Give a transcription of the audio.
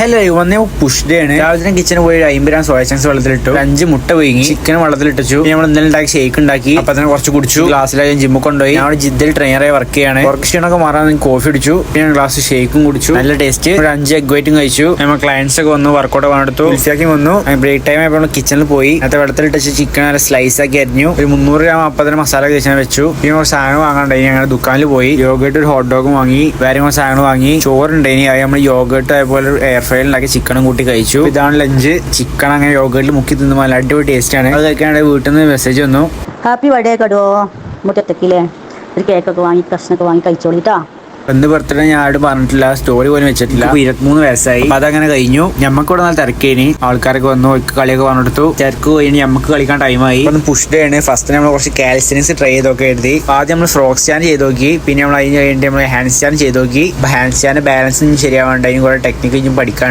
Hello വന്നേ push day ആണ്. രാവിലെ കിച്ചണിൽ പോയി 50 ഗ്രാം സോയ ചങ്ക്സ് വെള്ളത്തിലിട്ടു, 5 മുട്ട പുഴുങ്ങി, ചിക്കൻ വെള്ളത്തിലിട്ടു. നമ്മൾ ഇന്നലെ ഉണ്ടാക്കി ഷേക്ക് ഉണ്ടാക്കി, അപ്പൊ തന്നെ കുറച്ച് കുടിച്ചു. ഗ്ലാസ്സിലായി ജിമ്മിൽ കൊണ്ടുപോയി. ഞാൻ ജിദ്ദയിൽ ട്രെയിനറായി വർക്ക് ചെയ്യാണ്. വർക്ക് ക്ഷീണമൊക്കെ മാറാൻ കോഫി അടിച്ചു, പിന്നെ ഗ്ലാസ് ഷേക്കും കുടിച്ചു. നല്ല ടേസ്റ്റ്. ഒരു 5 എഗ് വൈറ്റും കഴിച്ചു. നമ്മൾ ക്ലയൻസ് ഒക്കെ വന്നു, വർക്കൗട്ട് പണിയെടുത്തു, ഫിൽഫിയാക്കി വന്നു. ബ്രേക്ക് ടൈം ആയപ്പോൾ കിച്ചണിൽ പോയി. നേരത്തെ വെള്ളത്തിലിട്ട് ചിക്കൻ നല്ല സ്ലൈസ് ആക്കി അരിഞ്ഞു. ഒരു 300 ഗ്രാം അപ്പത്തിന് മസാല കഴിച്ചാൽ വെച്ചു. പിന്നെ കുറച്ച് സാധനം വാങ്ങാണ്ടായി. ഞങ്ങൾ ദുക്കാനിൽ പോയി യോഗേട്ട് ഒരു ഹോട്ട് ഡോഗ് വാങ്ങി, വേറെ കുറച്ച് സാധനങ്ങൾ വാങ്ങി. ചോറുണ്ടായി. നമ്മൾ യോഗേട്ട് അതേപോലെ എയർ ഫ്രൈയിൽ ഉണ്ടാക്കി ചിക്കനും കൂട്ടി കഴിച്ചു. ഇതാണ് ലഞ്ച്. ചിക്കൻ അങ്ങനെ യോഗേട്ടിൽ മുക്കി തിന്നു നല്ല അടിപൊളി ടേസ്റ്റ് ആണ്. അത് കഴിക്കാണ്ട് വീട്ടിൽ നിന്ന് മെസ്സേജ് വന്നു, ഹാപ്പി ബർത്ത്ഡേ കടുവോ, മുറ്റത്തേക്കില്ലേ ഒരു കേക്കൊക്കെ വാങ്ങി കഷ്ണൊക്കെ വാങ്ങി കഴിച്ചോളിട്ടാ. എന്ത് ബർത്ത്ഡേ ഞാൻ ആരും പറഞ്ഞിട്ടില്ല, സ്റ്റോറി പോലും വെച്ചിട്ടില്ല. 23 വയസ്സായി. അപ്പൊ അതങ്ങനെ കഴിഞ്ഞു. ഞമ്മക്ക് ഇവിടെ നല്ല തിരക്കേനി. ആൾക്കാരൊക്കെ വന്നു, കളിയൊക്കെ പറഞ്ഞെടുത്തു. തിരക്ക് കഴിഞ്ഞ് ഞമ്മക്ക് കളിക്കാൻ ടൈമായി. പുഷ് ഡേ ആണ്. ഫസ്റ്റ് നമ്മൾ കുറച്ച് കാൽസിനിക്സ് ട്രൈ ചെയ്തൊക്കെ എഴുതി. ആദ്യം നമ്മൾ ഫ്രോക്ക് സ്റ്റാൻഡ് ചെയ്ത് നോക്കി, പിന്നെ നമ്മൾ അതിന് കഴിഞ്ഞിട്ട് നമ്മൾ ഹാൻഡ് സ്റ്റാൻഡ് ചെയ്ത് നോക്കി. ഹാൻഡ് സ്റ്റാൻഡ് ബാലൻസ് ശരിയാവാണ്ട് അതിന് കുറെ ടെക്നിക്ക് പഠിക്കാൻ